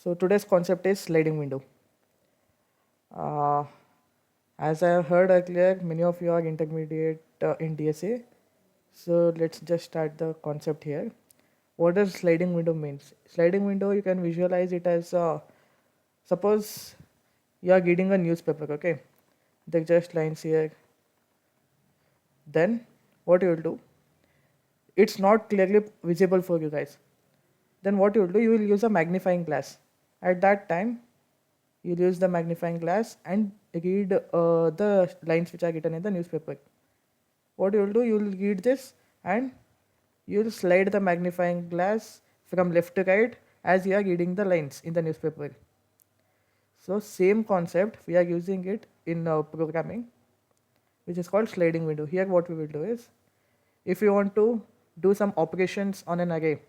So today's concept is sliding window. Uh, as I have heard earlier, many of you are intermediate in DSA. So let's just start the concept here. What does sliding window means? Sliding window, you can visualize it as suppose you are reading a newspaper, okay? There are just lines here. Then what you will do? It's not clearly visible for you guys. Then what you will do? You will use a magnifying glass. At that time, you'll use the magnifying glass and read the lines which are written in the newspaper. What you will do? You will read this and you will slide the magnifying glass from left to right as you are reading the lines in the newspaper. So same concept, we are using it in programming, which is called sliding window. Here what we will do is, if you want to do some operations on an array,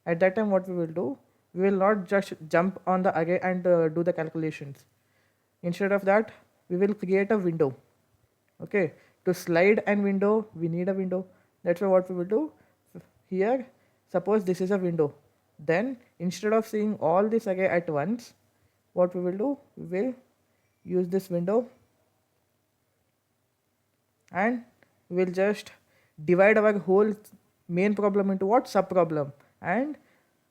at that time what we will do, we will not just jump on the array and do the calculations. Instead of that, we will create a window. Okay, to slide and window, we need a window. That's why what we will do here, suppose this is a window. Then instead of seeing all this array at once, what we will do, we will use this window and we will just divide our whole main problem into what? Sub problem. And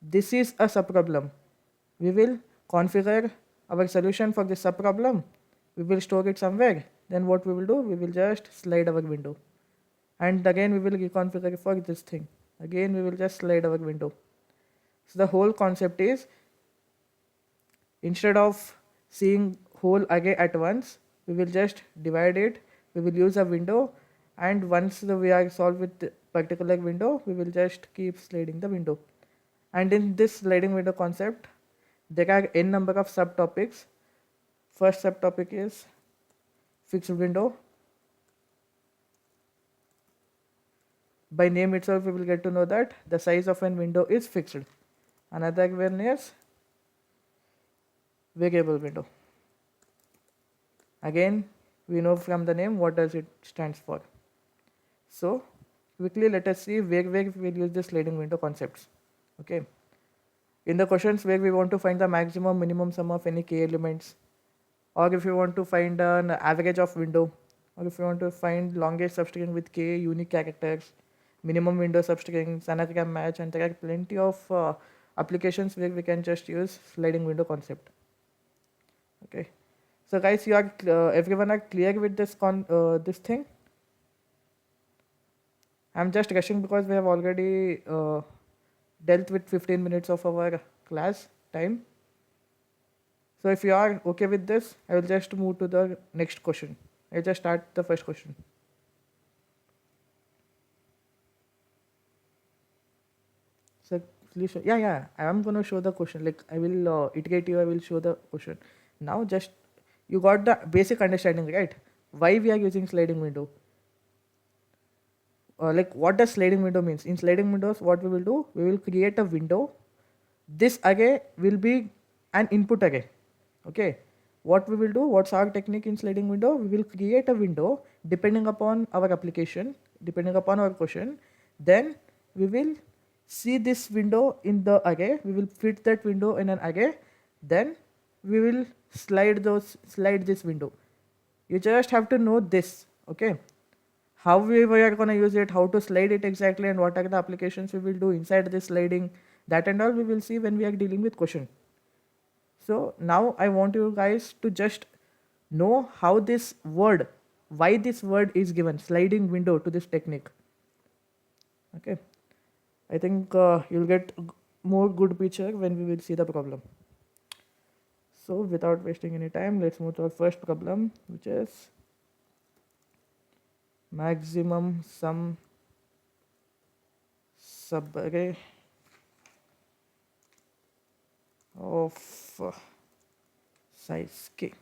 this is a sub problem. We will configure our solution for this sub problem. We will store it somewhere. Then what we will do? We will just slide our window. And again we will reconfigure for this thing. Again we will just slide our window. So the whole concept is, instead of seeing whole array at once, we will just divide it. We will use a window, and once we are solved with the particular window, we will just keep sliding the window. And in this sliding window concept, there are n number of subtopics. First subtopic is fixed window. By name itself, we will get to know that the size of an window is fixed. Another one is variable window. Again, we know from the name what does it stands for. So quickly let us see where we will use the sliding window concepts. Okay. In the questions where we want to find the maximum minimum sum of any k elements, or if you want to find an average of window, or if you want to find longest substring with k unique characters, minimum window substrings, anagram match, and there are plenty of applications where we can just use sliding window concept. Okay. So guys, you are everyone are clear with this this thing? I'm just rushing because we have already dealt with 15 minutes of our class time. So if you are okay with this, I will just move to the next question. I'll just start the first question. So please show, yeah, I am going to show the question. Like I will iterate you, I will show the question. Now just, you got the basic understanding, right? Why we are using sliding window. Like what does sliding window means? In sliding windows, what we will do, we will create a window. This array will be an input array. Okay, what we will do, what's our technique in sliding window? We will create a window depending upon our application, depending upon our question. Then we will see this window in the array, we will fit that window in an array. Then we will slide this window. You just have to know this. Okay, how we are going to use it, how to slide it exactly, and what are the applications we will do inside this sliding, that and all we will see when we are dealing with question. So now I want you guys to just know how this word, why this word is given, sliding window, to this technique. Okay, I think you'll get more good picture when we will see the problem. So without wasting any time, let's move to our first problem, which is maximum sum subarray of size k.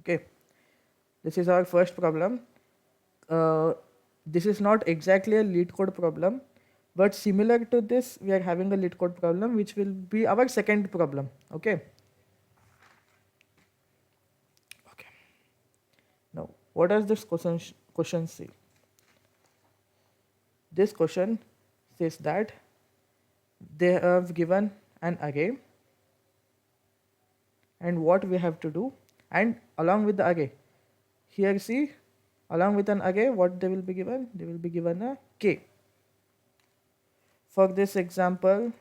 Okay, this is our first problem. This is not exactly a lead code problem, but similar to this, we are having a lead code problem, which will be our second problem. Okay. Okay. Now, what does this question say? This question says that they have given an array and what we have to do, and along with the array, here see, along with an array, what they will be given, they will be given a k. For this example,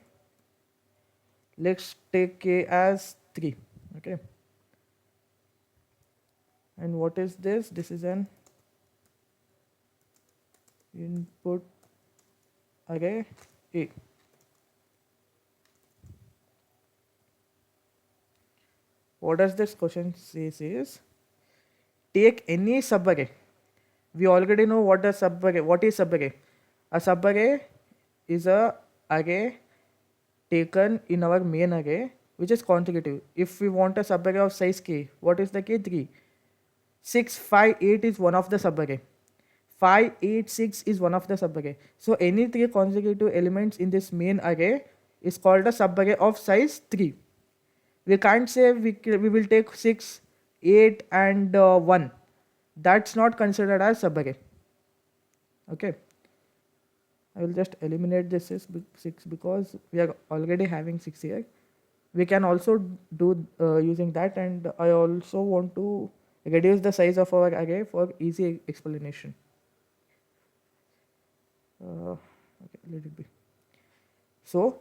let's take k as 3. Okay, and what is this? This is an input array a. What does this question says is, take any subarray. We already know what is subarray. What is subarray? A subarray is a array taken in our main array, which is consecutive. If we want a subarray of size k, what is the k? 3. 6, 5, 8 is one of the subarray. 5, 8, 6 is one of the subarray. So any 3 consecutive elements in this main array is called a subarray of size 3. We can't say we will take 6, 8 and 1. That's not considered as subarray. Okay, I will just eliminate this 6 because we are already having 6 here. We can also do using that, and I also want to reduce the size of our array for easy explanation. Okay, let it be. So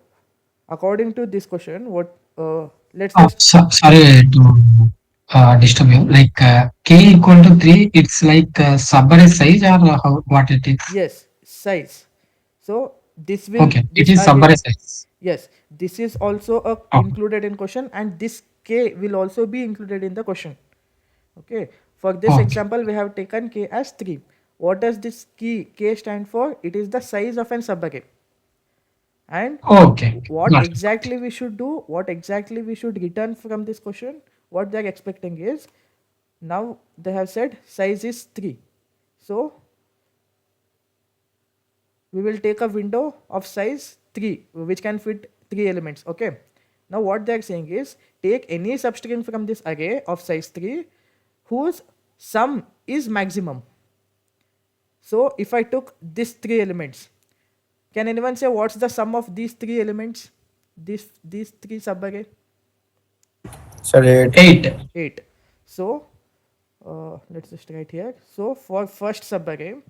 according to this question, what let's just Sorry to disturb you. Like k equal to 3, it's like subarray size or how, what it is? yes, size. So this will, Okay, it this is array, subarray size. yes, this is also Okay. included in question, and this k will also be included in the question. Okay, for this Okay. example we have taken k as 3. What does this k stand for? It is the size of an subarray. And Okay. what Got it. exactly we should do, what exactly we should return from this question, what they are expecting is, now they have said size is 3, so we will take a window of size 3 which can fit 3 elements. Okay, now what they are saying is, take any substring from this array of size 3 whose sum is maximum. So if I took these 3 elements, can anyone say what's the sum of these 3 elements, these 3 subarray? Sir, 8. 8. 8. So let's just write here. So for first subarray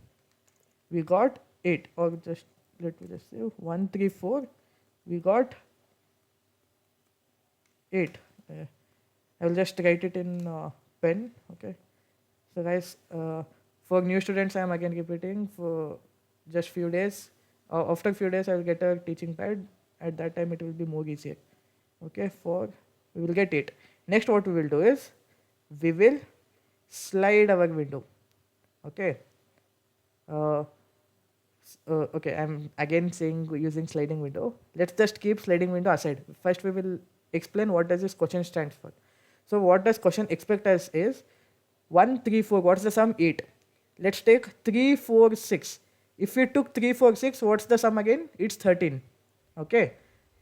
we got 8, or just let me just say 1, 3, 4, we got 8. I will just write it in pen. Okay, so guys, for new students I am again repeating, for just few days, after few days I will get a teaching pad. At that time it will be more easier. Okay, for we will get 8. Next what we will do is, we will slide our window. Okay, uh, okay, I'm again saying using sliding window. Let's just keep sliding window aside. First we will explain what does this question stands for. So what does question expect us is, 1, 3, 4, what's the sum? 8. Let's take 3, 4, 6. If we took 3, 4, 6, what's the sum again? It's 13. Okay,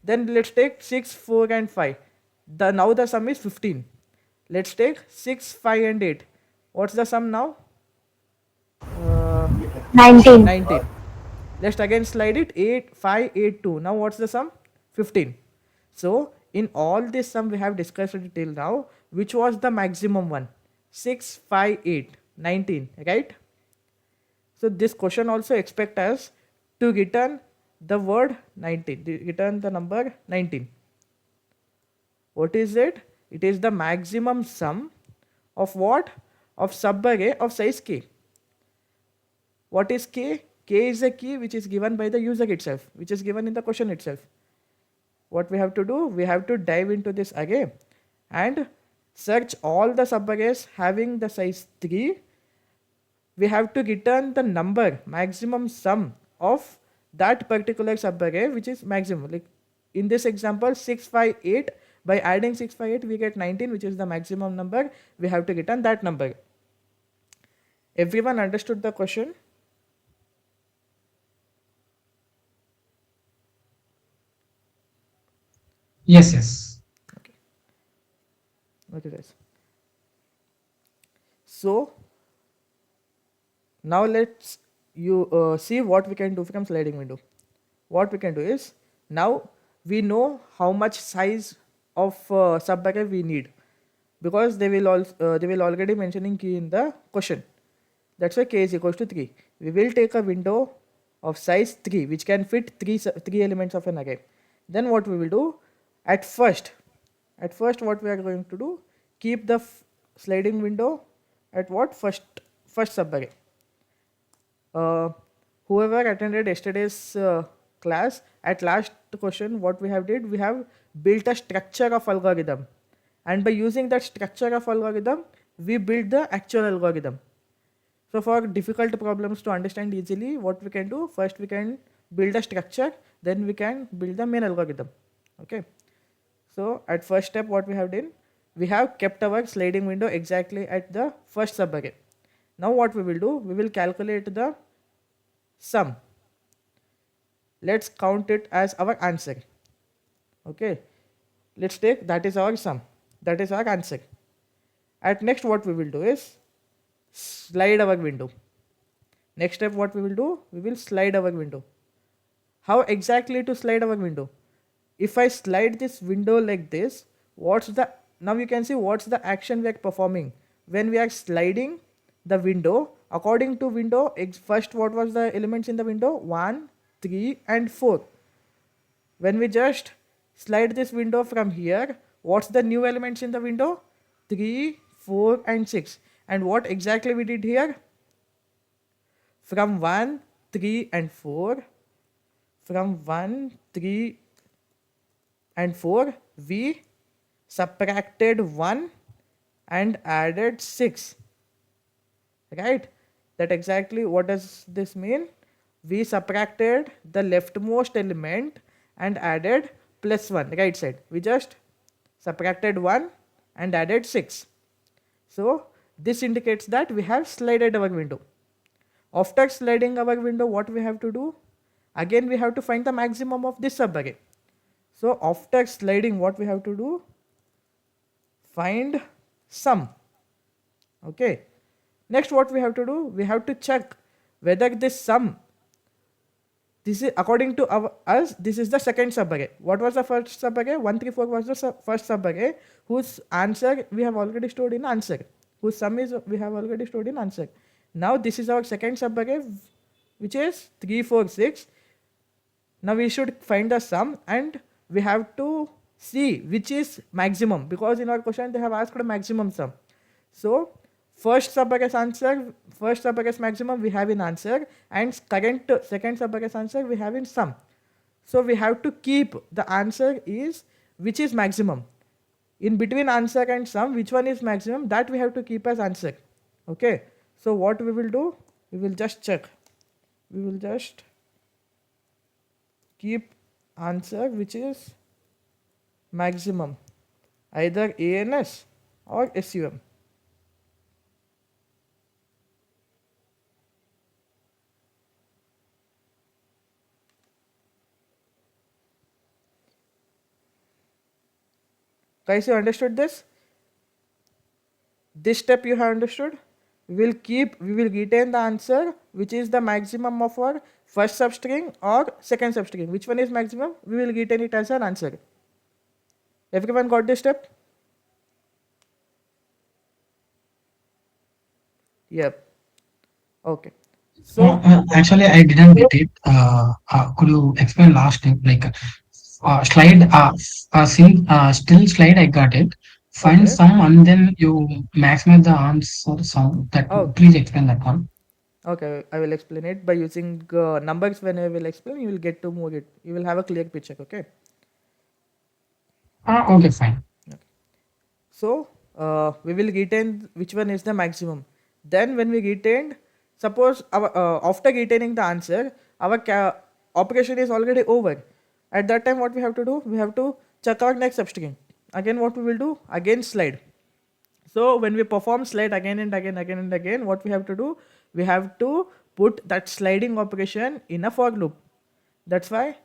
then let's take 6, 4 and 5. Now the sum is 15. Let's take 6, 5 and 8. What's the sum now? Uh, 19. 19. Let's again slide it. 8, 5, 8, 2. Now what's the sum? 15. So in all this sum we have discussed till now, which was the maximum one? 6, 5, 8, 19, right? So this question also expect us to return the word 19, return the number 19. What is it? It is the maximum sum of what? Of subarray of size k. What is k? K is a key which is given by the user itself, which is given in the question itself. What we have to do? We have to dive into this array and search all the subarrays having the size 3. We have to return the number, maximum sum of that particular subarray which is maximum. Like in this example 6, 5, 8, by adding 6, 5, 8 we get 19, which is the maximum number. We have to return that number. Everyone understood the question? Yes, yes. Okay guys, so now let's see what we can do from sliding window. What we can do is, now we know how much size of subarray we need. because they will already mentioning key in the question. That's why k is equals to 3. We will take a window of size 3 which can fit three elements of an array. Then what we will do, at first what we are going to do, keep the sliding window at what, first subarray. Whoever attended yesterday's class, at last question what we have did, we have built a structure of algorithm, and by using that structure of algorithm we build the actual algorithm. So for difficult problems to understand easily, what we can do, first we can build a structure, then we can build the main algorithm. Okay, so at first step what we have done, we have kept our sliding window exactly at the first subarray. Now what we will do, we will calculate the sum. Let's count it as our answer. Okay, let's take that is our sum, that is our answer. At next what we will do is slide our window. Next step what we will do, we will slide our window. How exactly to slide our window? If I slide this window like this, now you can see what's the action we are performing. When we are sliding the window, according to window, first what was the elements in the window? 1, 3 and 4. When we just slide this window from here, what's the new elements in the window? 3, 4 and 6. And what exactly we did here? From 1, 3 and 4, from 1, 3 and 4, we subtracted 1 and added 6. Right? That exactly, what does this mean? We subtracted the leftmost element and added plus 1, right side. We just subtracted 1 and added 6. So this indicates that we have slided our window. After sliding our window, what we have to do? Again we have to find the maximum of this subarray. So after sliding, what we have to do? Find sum. Okay. Next what we have to do? We have to check whether this sum, this is according to us, this is the second subarray. What was the first subarray? 1, 3, 4 was the first subarray, whose answer we have already stored in answer. Whose sum is we have already stored in answer. Now this is our second subarray, which is 3, 4, 6. Now we should find the sum and we have to see which is maximum, because in our question they have asked a maximum sum. So first subarray's answer, first subarray's maximum we have in answer, and current second subarray's answer we have in sum. So we have to keep the answer is which is maximum. In between answer and sum, which one is maximum, that we have to keep as answer. Okay. So what we will do, we will just check. We will just keep answer which is maximum, either ANS or SUM. Guys, you understood this? This step you have understood? We will retain the answer which is the maximum of our first substring or second substring. Which one is maximum? We will retain it as an answer. Everyone got this step? Yep. Okay. So Actually, I didn't get it. Could you explain last thing? Like slide, still slide, I got it. Find okay. sum and then you maximize the answer sum. That Oh. please explain that one. Okay, I will explain it by using numbers. When I will explain, you will get to move it. You will have a clear picture. Okay. Okay, fine. Okay. So we will retain which one is the maximum. Then when we retained, suppose our after retaining the answer, our operation is already over. At that time, what we have to do? We have to check our next substring. Again, what we will do? Again slide. So when we perform slide again and again, what we have to do? We have to put that sliding operation in a for loop. That's why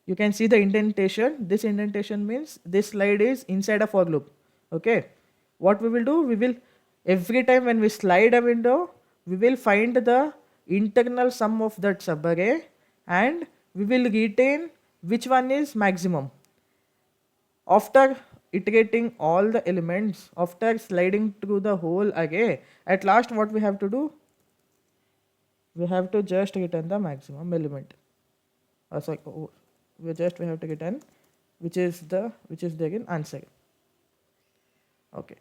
you can see the indentation. This indentation means this slide is inside a for loop. Okay. What we will do? We will, every time when we slide a window, we will find the internal sum of that subarray and we will retain which one is maximum. After iterating all the elements after sliding through the whole array, at last what we have to do? We have to just return the maximum element. Sorry, we have to return which is there in answer. Okay.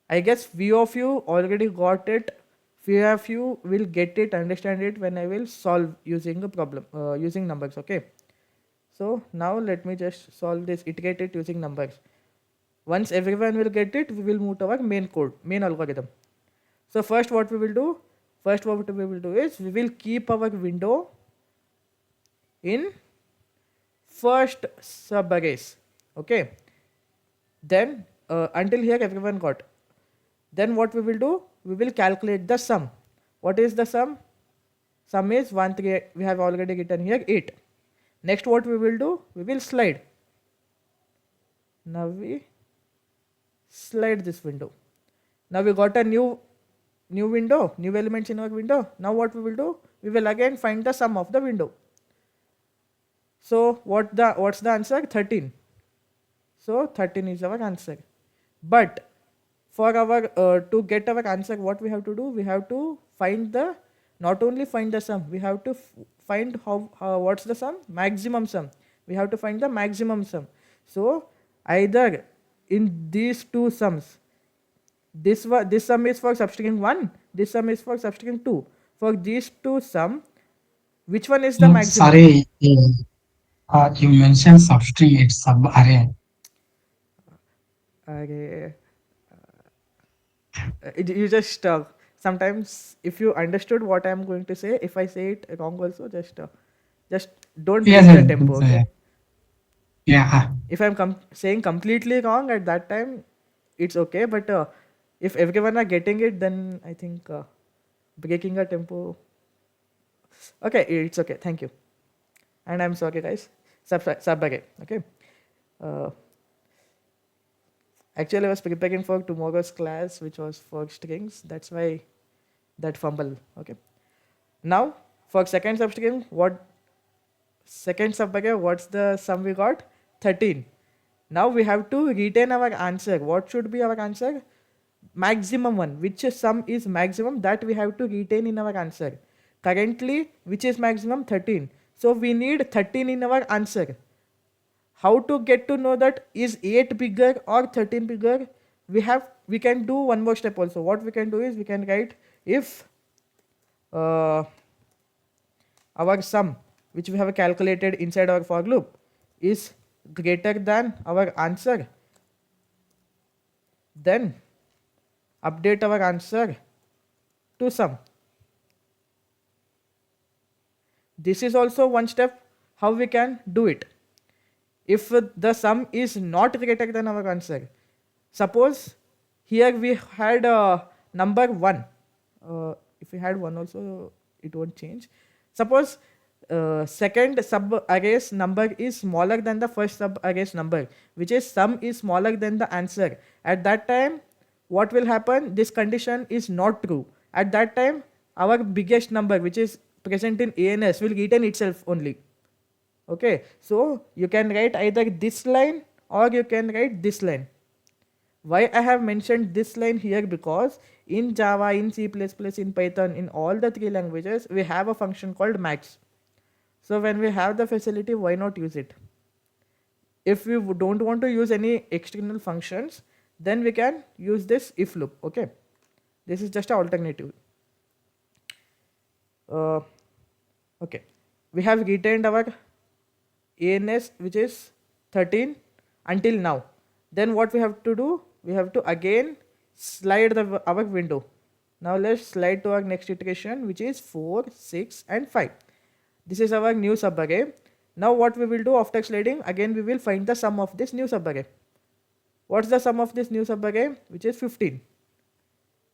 I guess few of you already got it. Few of you will get it, understand it when I will solve using a problem, using numbers. Okay. So now let me just solve this, iterate it using numbers. Once everyone will get it, we will move to our main code, main algorithm. So first what we will do? First what we will do is we will keep our window in first subarrays. Okay. Then until here everyone got. Then what we will do? We will calculate the sum. What is the sum? Sum is 1, 3, we have already written here 8. Next what we will do? We will slide. Now we slide this window. Now we got a new window, new elements in our window. Now what we will do? We will again find the sum of the window. So what's the answer? 13. So 13 is our answer. But for our to get our answer, what we have to do? We have to find the, not only find the sum, we have to find what's the sum? Maximum sum. We have to find the maximum sum. So either in these two sums, this sum is for substring 1, this sum is for substring 2. For these two sum, which one is the maximum? Sorry, you mentioned substring, it's sub-array. Okay. You just sometimes if you understood what I am going to say, if I say it wrong also, just don't Yes, break the yes, tempo. Okay. yeah. If I'm saying completely wrong at that time, it's okay. But if everyone are getting it, then I think breaking a tempo. Okay, it's okay. Thank you. And I'm sorry, guys. Sub again. Okay. Uh, Actually, I was preparing for tomorrow's class, which was for strings. That's why that fumble. Okay. Now, for second substring, what's the sum we got? 13. Now we have to retain our answer. What should be our answer? Maximum one. Which sum is maximum, that we have to retain in our answer. Currently, which is maximum? 13. So we need 13 in our answer. How to get to know that is 8 bigger or 13 bigger? We can do one more step also. What we can do is we can write if our sum which we have calculated inside our for loop is greater than our answer, then update our answer to sum. This is also one step how we can do it. If the sum is not greater than our answer, suppose here we had number 1. If we had 1 also, it won't change. Suppose second sub-array's number is smaller than the first sub-array's number, which is sum is smaller than the answer. At that time, what will happen? This condition is not true. At that time, our biggest number, which is present in ANS, will return itself only. Okay, so you can write either this line or you can write this line. Why I have mentioned this line here? Because in Java, in C++, in Python, in all the 3 languages, we have a function called max. So when we have the facility, why not use it? If we don't want to use any external functions, then we can use this if loop. Okay, this is just an alternative. Okay, we have retained our ANS, which is 13 until now. Then what we have to do? We have to again slide our window. Now let's slide to our next iteration, which is 4, 6 and 5. This is our new subarray. Now what we will do after sliding? Again we will find the sum of this new subarray. What's the sum of this new subarray? Which is 15.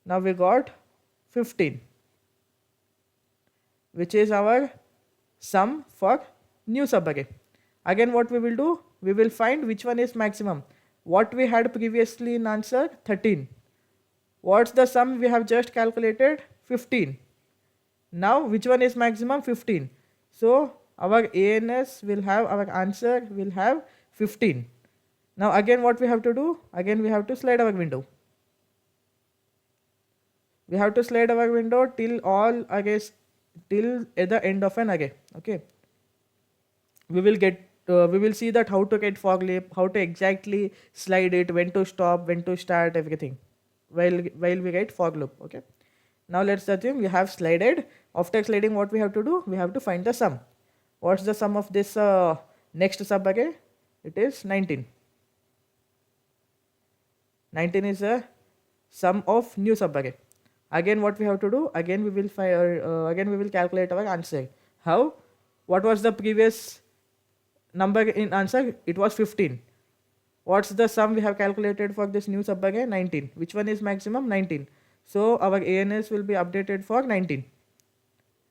Now we got 15, which is our sum for new subarray. Again what we will do? We will find which one is maximum. What we had previously in answer? 13. What's the sum we have just calculated? 15. Now which one is maximum? 15. So our ANS will have, our answer will have 15. Now again what we have to do, again we have to slide our window. We have to slide our window till all arrays, till at the end of an array. Okay, we will get we will see that how to get for loop, how to exactly slide it, when to stop, when to start, everything while we write for loop. Okay, now let's assume we have slided. After sliding, what we have to do, we have to find the sum. What's the sum of this next sub array? It is 19. 19 is a sum of new sub array. Again what we have to do, again we will again we will calculate our answer. How? What was the previous number in answer? It was 15. What's the sum we have calculated for this new sub array? 19. Which one is maximum? 19. So our ANS will be updated for 19.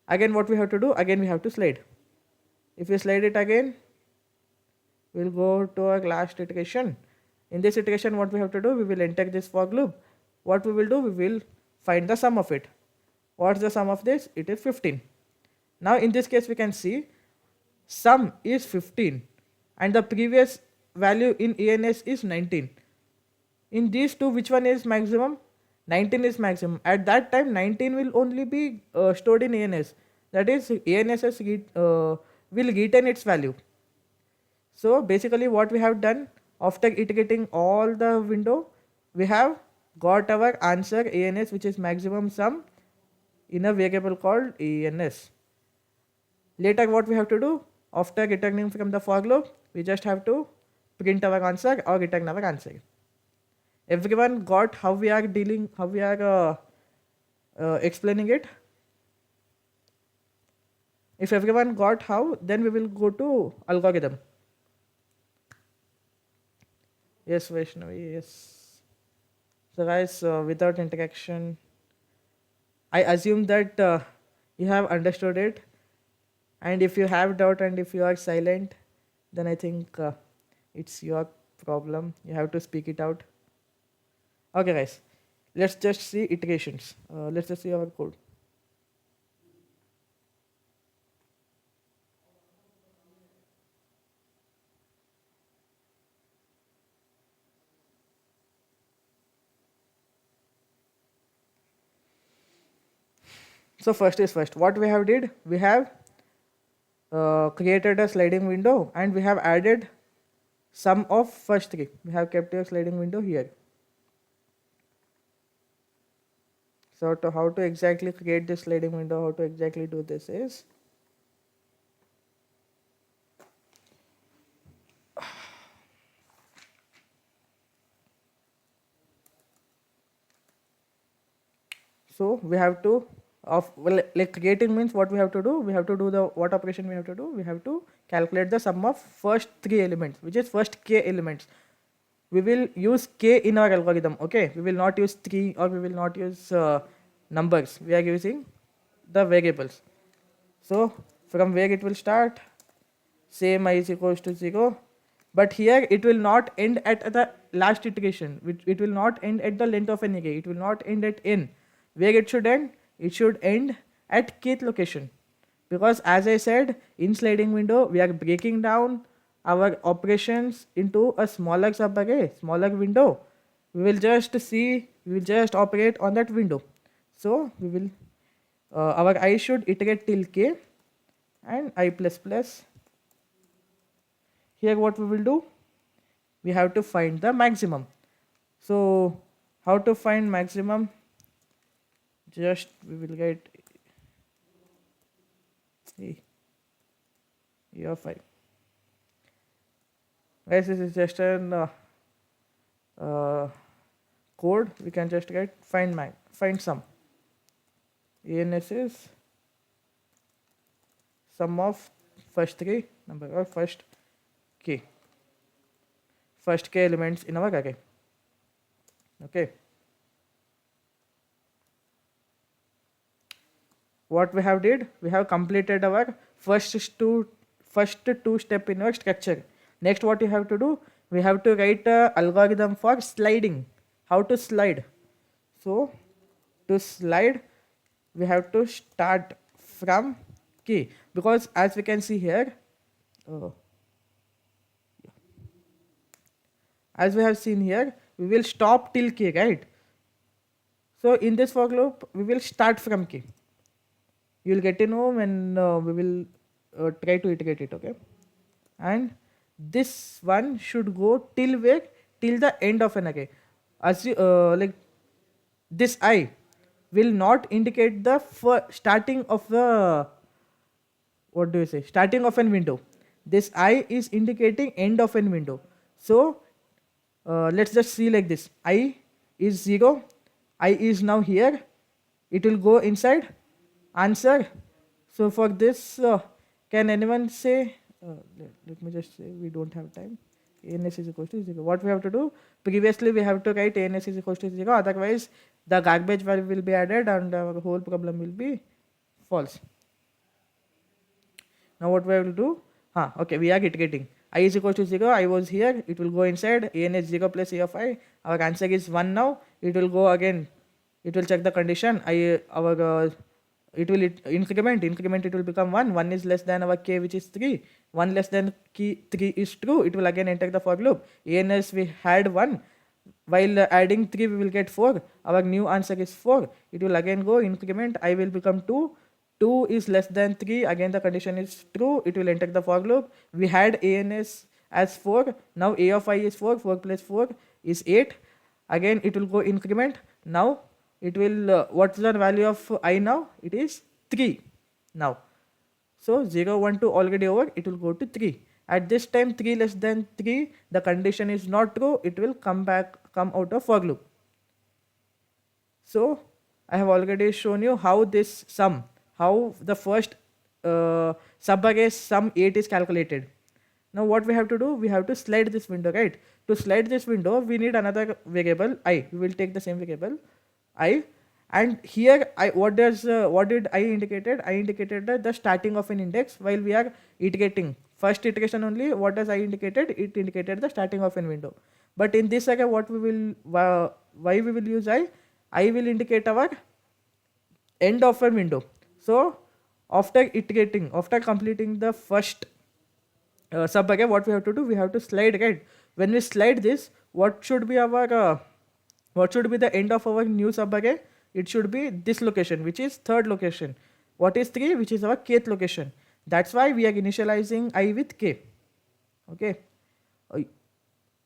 Again what we have to do, again we have to slide. If we slide it again, we'll go to our last iteration. In this iteration what we have to do, we will enter this for loop. What we will do, we will find the sum of it. What's the sum of this? It is 15. Now in this case we can see sum is 15 and the previous value in ANS is 19. In these two, which one is maximum? 19 is maximum. At that time 19 will only be stored in ANS. That is ANS will retain its value. So basically what we have done, after iterating all the window, we have got our answer ANS, which is maximum sum, in a variable called ANS. Later what we have to do, after returning from the for loop, we just have to print our answer or return our answer. Everyone got how we are dealing, how we are explaining it? If everyone got how, then we will go to algorithm. Yes, Vaishnavi, yes. So guys, without interaction, I assume that you have understood it. And if you have doubt and if you are silent, then I think it's your problem. You have to speak it out. Okay guys, let's just see iterations. Let's just see our code. So first is first. What we have did, we have created a sliding window and we have added sum of first three. We have kept a sliding window here. So how to exactly create this sliding window, how to exactly do this is, so we have to like creating means what we have to do, we have to do the what operation we have to do, we have to calculate the sum of first three elements, which is first k elements. We will use k in our algorithm. Okay, we will not use 3 or we will not use numbers. We are using the variables. So from where it will start, same I is equals to 0, but here it will not end at the last iteration. It will not end at the length of an array. It will not end at n. Where it should end? It should end at kth location, because as I said, in sliding window we are breaking down our operations into a smaller subarray, smaller window. We will just operate on that window. So we will our I should iterate till k and I plus plus. Here what we will do, we have to find the maximum. So how to find maximum? Just we will get year 5. Guys, this is just an code. We can just get find sum. ANS is sum of first three number or first k elements in our array. Okay. What we have did, we have completed our first two step in our structure. Next what you have to do, we have to write a algorithm for sliding. How to slide? So to slide, we have to start from k, because as we can see here, as we have seen here, we will stop till k, right? So in this for loop, we will start from k. You will get to know when we will try to iterate it, okay? And this one should go till where? Till the end of an array. As you, like this I will not indicate the starting of the, what do you say, starting of an window. This I is indicating end of an window. So let's just see like this. I is 0, I is now here, it will go inside answer. So for this, can anyone say, let me just say, we don't have time. ANS is equal to 0. What we have to do? Previously we have to write ANS is equal to 0, otherwise the garbage value will be added and our whole problem will be false. Now what we will do? Okay, we are iterating. I is equal to 0, I was here, it will go inside, ANS 0 plus A of I. Our answer is 1 now, it will go again, it will check the condition, it will increment, it will become 1 is less than our k, which is 3, 1 less than key 3 is true, it will again enter the for loop. ANS we had 1, while adding 3 we will get 4, our new answer is 4, it will again go increment, I will become 2, 2 is less than 3, again the condition is true, it will enter the for loop. We had ANS as 4, now A of I is 4, 4 plus 4 is 8, again it will go increment, now it will, what's the value of I now? It is 3 now. So 0, 1, 2 already over, it will go to 3. At this time 3 less than 3, the condition is not true, it will come out of for loop. So I have already shown you how this sum, how the first subarray sum 8 is calculated. Now what we have to do? We have to slide this window, right? To slide this window, we need another variable I. We will take the same variable I, and here what did I indicated? I indicated the starting of an index while we are iterating. First iteration only, what does I indicated? It indicated the starting of an window. But in this array, what we will, why we will use I will indicate our end of a window. So after iterating, after completing the first subarray, what we have to do? We have to slide, right? When we slide this, what should be our what should be the end of our new subarray? It should be this location, which is third location. What is 3? Which is our kth location. That's why we are initializing I with k. Okay.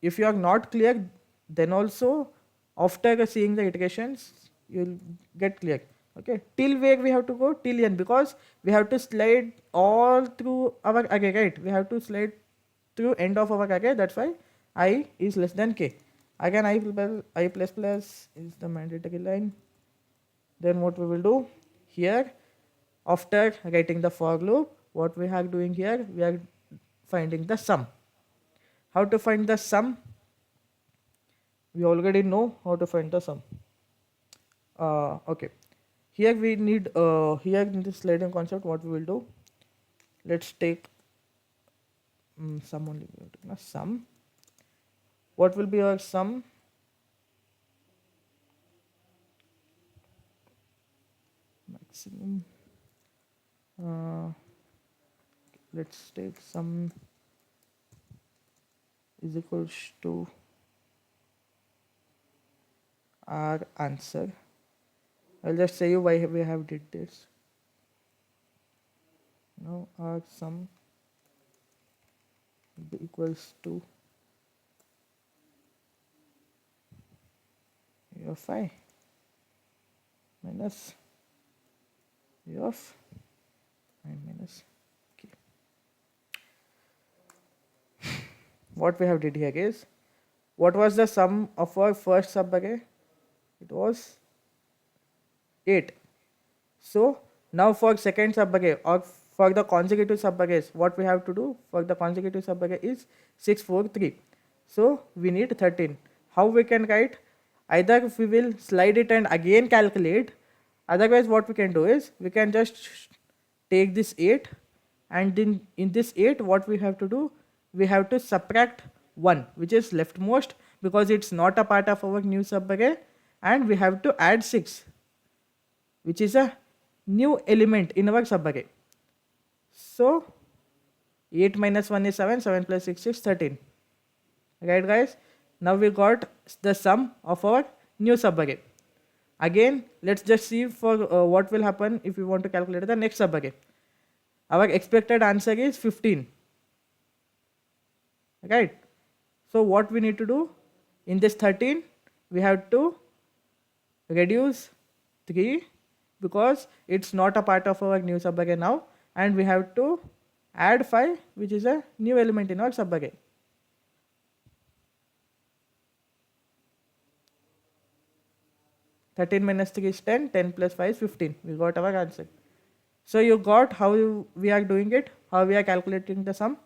If you are not clear, then also after seeing the iterations, you'll get clear. Okay. Till where we have to go? Till n, because we have to slide all through our array, right? We have to slide through end of our array. That's why I is less than k. Again, I plus plus is the mandatory line. Then what we will do here, after writing the for loop, what we are doing here, we are finding the sum. How to find the sum? We already know how to find the sum. Okay. Here we need, here in this sliding concept, what we will do, let's take sum only. Sum. What will be our sum? Maximum. Let's take sum is equals to our answer. I'll just say you why we have did this. Now our sum will be equals to A of I minus A of I minus k. What we have did here is, what was the sum of our first subarray? It was 8. So now for second subarray or for the consecutive subarrays, what we have to do for the consecutive subarray is 6, 4, 3. So we need 13. How we can write? Either we will slide it and again calculate, otherwise what we can do is we can just take this 8 and then in this 8 what we have to do, we have to subtract 1 which is leftmost because it's not a part of our new subarray, and we have to add 6 which is a new element in our subarray. So 8 minus 1 is 7, 7 plus 6 is 13. Right guys? Now we got the sum of our new subarray. Again, let's just see for what will happen if we want to calculate the next subarray. Our expected answer is 15. Right? So what we need to do in this 13, we have to reduce 3 because it's not a part of our new subarray now, and we have to add 5, which is a new element in our subarray. (13 minus 3 is 10, 10 plus 5 is 15. We got our answer. So you got how we are doing it, how we are calculating the sum.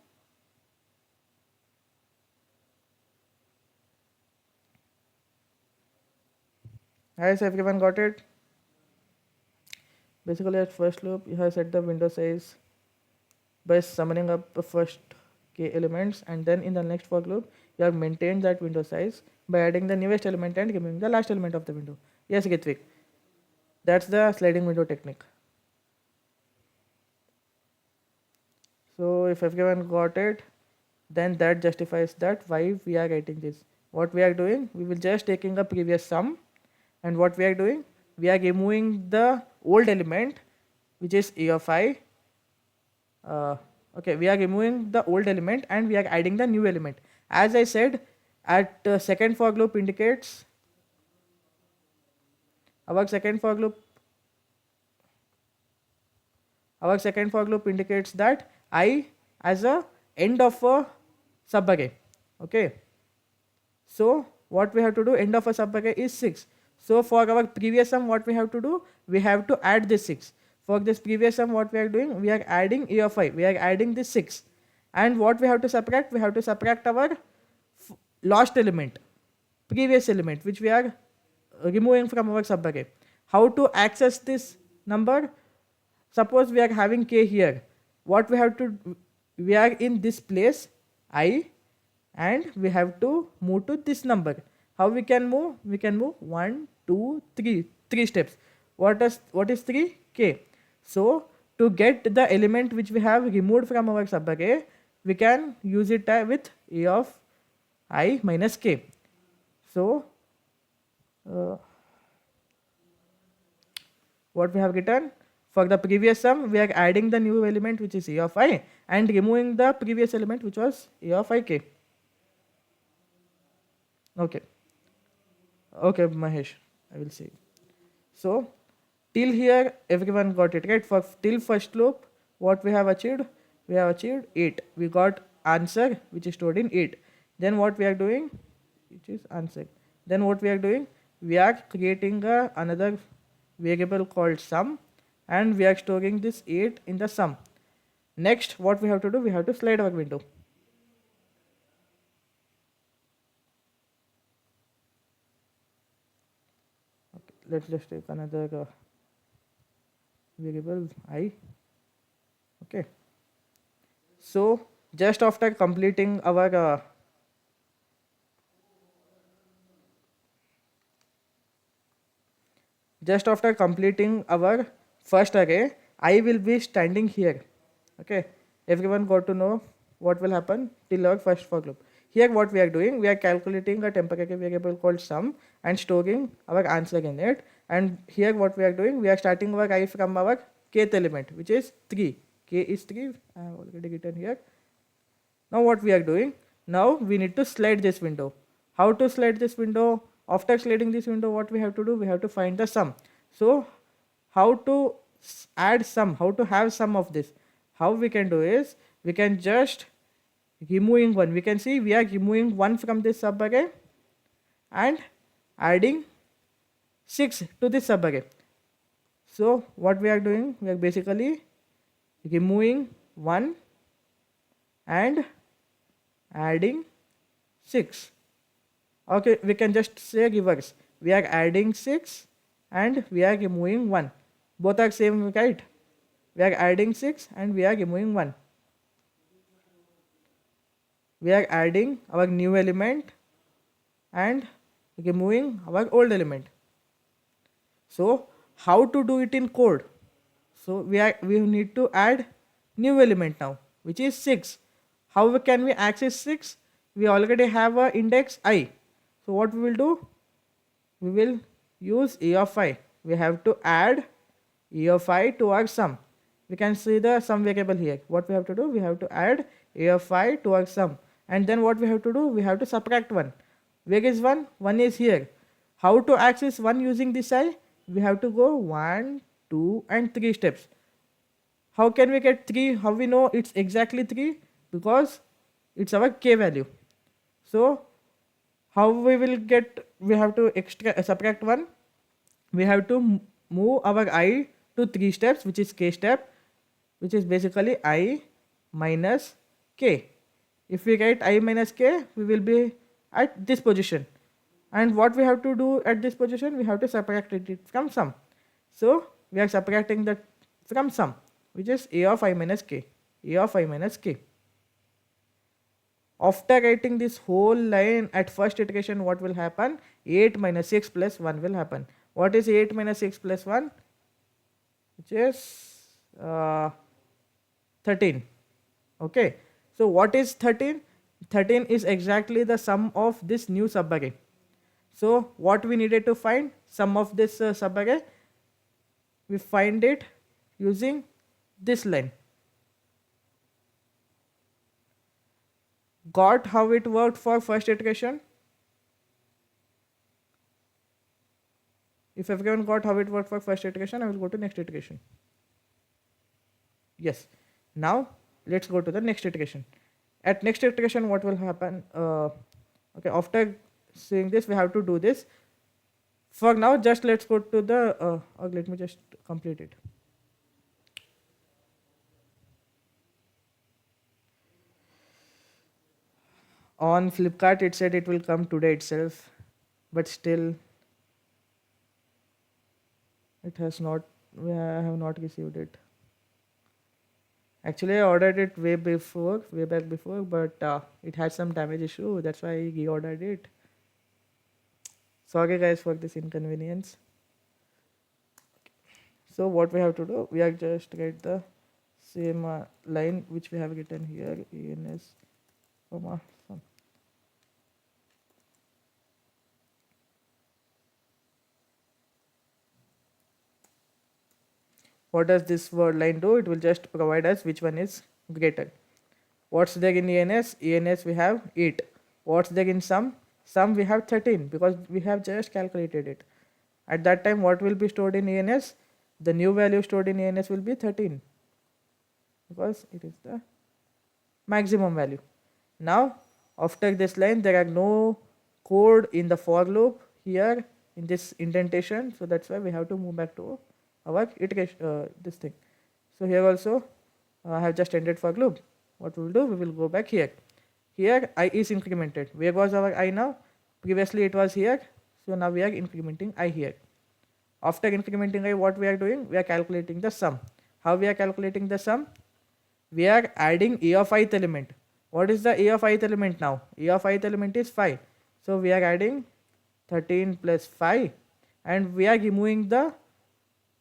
Has everyone got it? Basically at first loop you have set the window size by summoning up the first k elements, and then in the next for loop you have maintained that window size by adding the newest element and removing the last element of the window. Yes, Ritvik, that's the sliding window technique. So if everyone got it, then that justifies that why we are writing this. What we are doing, we will just taking a previous sum, and what we are doing, we are removing the old element which is a of I. Okay, we are removing the old element and we are adding the new element. As I said, at second for loop indicates our second for loop indicates that I as a end of a subarray. Okay, so what we have to do, end of a subarray is 6. So for our previous sum, what we have to do, we have to add this 6. For this previous sum, what we are doing, we are adding a of I, we are adding this 6. And what we have to subtract, we have to subtract our last element, previous element, which we are removing from our subarray. How to access this number? Suppose we are having k here. What we have to, we are in this place I, and we have to move to this number. How we can move? We can move 1, 2, 3, 3 steps. What is 3? K. So to get the element which we have removed from our subarray, we can use it with a of I minus k. So what we have written, for the previous sum, we are adding the new element which is a of I and removing the previous element which was a of ik. Okay. Okay, Mahesh, I will see. So till here everyone got it, right? For till first loop, what we have achieved? We have achieved 8. We got answer which is stored in 8. Then what we are doing, which is answer. Then what we are doing, we are creating another variable called sum, and we are storing this 8 in the sum. Next, what we have to do, we have to slide our window. Okay, let's just take another variable I. Okay. So just after completing our first array, I will be standing here. Okay, everyone got to know what will happen till our first for loop. Here what we are doing, we are calculating a temporary variable called sum and storing our answer in it. And here what we are doing, we are starting our I from our kth element, which is 3. K is 3, I have already written here. Now what we are doing, now we need to slide this window. How to slide this window? After sliding this window, what we have to do, we have to find the sum. So how to add sum, how to have sum of this? How we can do is, we can just removing 1. We can see we are removing 1 from this subarray and adding 6 to this subarray. So what we are doing, we are basically removing 1 and adding 6. Okay, we can just say reverse. We are adding 6 and we are removing 1. Both are same, right? We are adding 6 and we are removing 1. We are adding our new element and removing our old element. So how to do it in code? So we need to add new element now, which is 6. How can we access 6? We already have a index I. So what we will do? We will use e of I. We have to add e of I to our sum. We can see the sum variable here. What we have to do? We have to add a of I to our sum. And then what we have to do? We have to subtract 1. Where is 1? 1 is here. How to access 1 using this I? We have to go 1, 2 and 3 steps. How can we get 3? How we know it's exactly 3? Because it's our k value. So how we will get? We have to subtract 1. We have to move our I to 3 steps, which is k step, which is basically I minus k. If we get I minus k, we will be at this position. And what we have to do at this position? We have to subtract it from sum. So we are subtracting that from sum, which is a of I minus k. A of I minus k. After writing this whole line at first iteration, what will happen? 8 minus 6 plus 1 will happen. What is 8 minus 6 plus 1? Which is 13. Okay. So what is 13? 13 is exactly the sum of this new subarray. So what we needed to find? Sum of this subarray. We find it using this line. Got how it worked for first iteration? If everyone got how it worked for first iteration, I will go to next iteration. Yes. Now let's go to the next iteration. At next iteration, what will happen? Okay, after seeing this, we have to do this. For now, just let's go to the, or let me just complete it. On Flipkart, it said it will come today itself, but still it has not, I have not received it. Actually, I ordered it way back before, but it had some damage issue. That's why I reordered it. Sorry guys for this inconvenience. So what we have to do? We are just get the same line which we have written here. ENS, comma, sum. What does this word line do? It will just provide us which one is greater. What's there in ENS? ENS we have 8. What's there in sum? Sum we have 13 because we have just calculated it. At that time, what will be stored in ENS? The new value stored in ENS will be 13 because it is the maximum value. Now, after this line, there are no code in the for loop here in this indentation. So that's why we have to move back to our iteration, this thing. So here also, I have just ended for loop. What we will do? We will go back here. Here, I is incremented. Where was our I now? Previously, it was here. So now we are incrementing I here. After incrementing I, what we are doing? We are calculating the sum. How we are calculating the sum? We are adding a of ith element. What is the a of ith element now? A of ith element is 5. So we are adding 13 plus 5 and we are removing the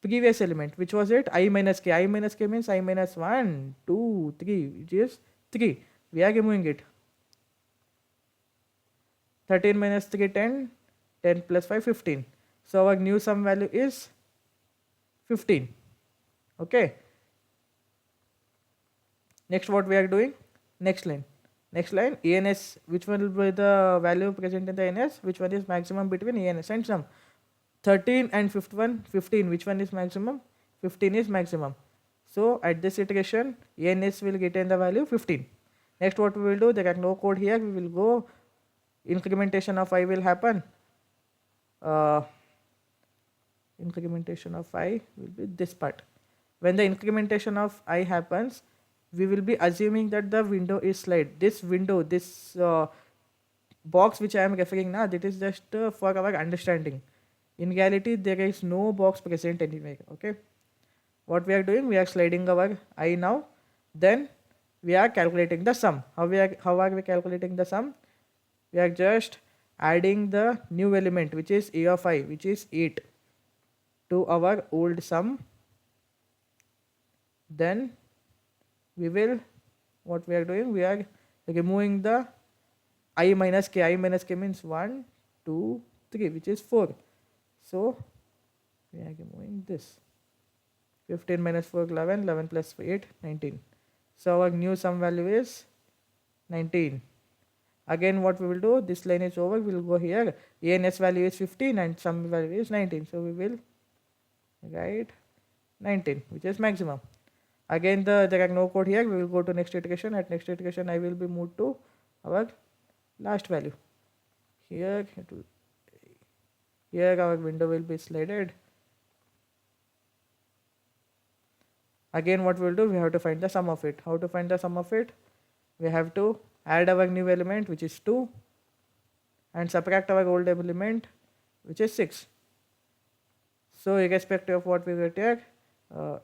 previous element, which was it? I minus k. I minus k means I minus 1, 2, 3, which is 3. We are removing it. 13 minus 3, 10. 10 plus 5, 15. So our new sum value is 15. Okay. Next, what we are doing? Next line. Next line, ENS. Which one will be the value present in the ENS? Which one is maximum between ENS and sum? 13 and 15. Which one is maximum? 15 is maximum. So at this iteration, ENS will retain the value 15. Next, what we will do? There are no code here. We will go. Incrementation of I will happen. Incrementation of I will be this part. When the incrementation of I happens, we will be assuming that the window is slide. This window, this box which I am referring now, that is just for our understanding. In reality, there is no box present anywhere. Okay. What we are doing? We are sliding our I now. Then we are calculating the sum. How are we calculating the sum? We are just adding the new element, which is a of I, which is 8, to our old sum. Then we will, what we are doing? We are removing the I minus k. I minus k means 1, 2, 3, which is 4. So we are moving this. 15 minus 4, 11, 11 plus 8, 19. So our new sum value is 19. Again, what we will do, this line is over, we will go here. ANS value is 15 and sum value is 19. So we will write 19, which is maximum. Again, there are no code here. We will go to next iteration. At next iteration, I will be moved to our last value. Here our window will be slided. Again, what we will do, we have to find the sum of it. How to find the sum of it? We have to add our new element, which is 2, and subtract our old element, which is 6. So irrespective of what we get here,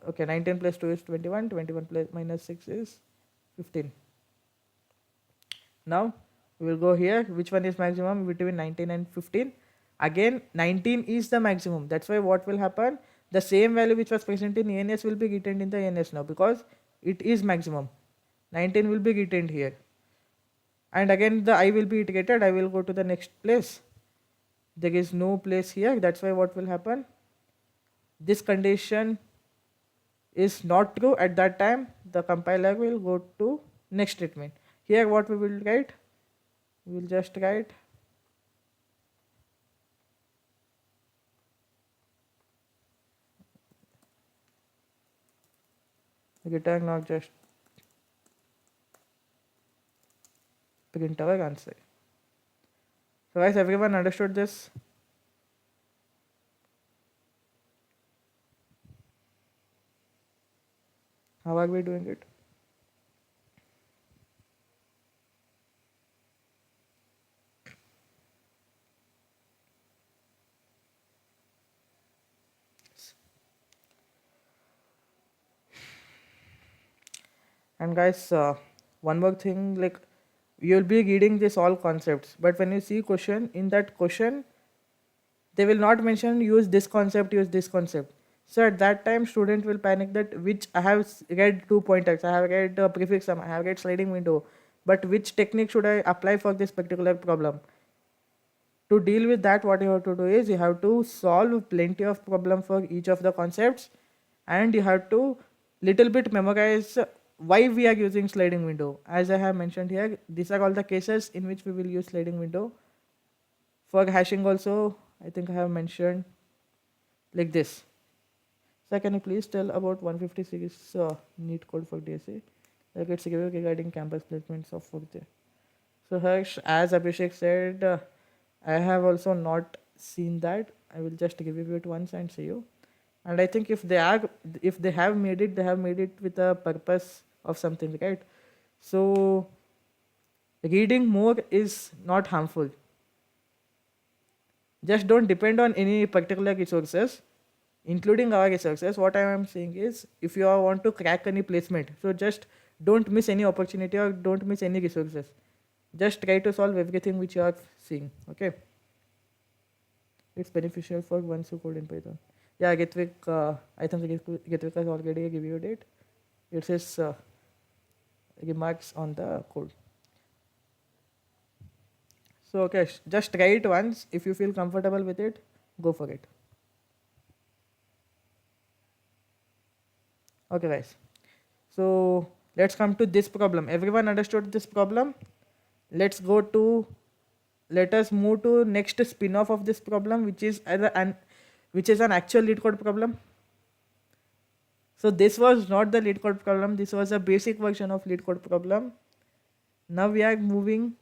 okay, 19 plus 2 is 21, 21 plus minus 6 is 15. Now we will go here, which one is maximum between 19 and 15? Again, 19 is the maximum. That's why what will happen, the same value which was present in ANS will be retained in the ANS now, because it is maximum. 19 will be retained here. And again, the I will be iterated. I will go to the next place. There is no place here. That's why what will happen, this condition is not true. At that time, the compiler will go to next statement. Here what we will write, we will just write return, not just print our answer. So guys, everyone understood this? How are we doing it? And guys, one more thing, like you'll be reading this all concepts, but when you see question, in that question they will not mention use this concept, use this concept. So at that time student will panic that which I have read 2 pointers, I have read prefix sum, I have read sliding window, but which technique should I apply for this particular problem? To deal with that, what you have to do is you have to solve plenty of problem for each of the concepts, and you have to little bit memorize why we are using sliding window. As I have mentioned here, these are all the cases in which we will use sliding window. For hashing also, I think I have mentioned like this. So can you please tell about 156 neat code for DSA? Like it's regarding campus placements of Workday. So Harsh, as Abhishek said, I have also not seen that. I will just review it once and see you. And I think if they have made it, they have made it with a purpose of something, right? So reading more is not harmful. Just don't depend on any particular resources, including our resources. What I am saying is, if you want to crack any placement, so just don't miss any opportunity or don't miss any resources. Just try to solve everything which you are seeing. Okay. It's beneficial for once you code in Python. Yeah, Gitvik, I think Gitvik has already reviewed it. It says remarks on the code. So okay, just try it once. If you feel comfortable with it, go for it. Okay guys, so let's come to this problem. Everyone understood this problem? Let us move to next spin-off of this problem, which is an actual lead code problem. So this was not the lead code problem, this was a basic version of lead code problem. Now we are moving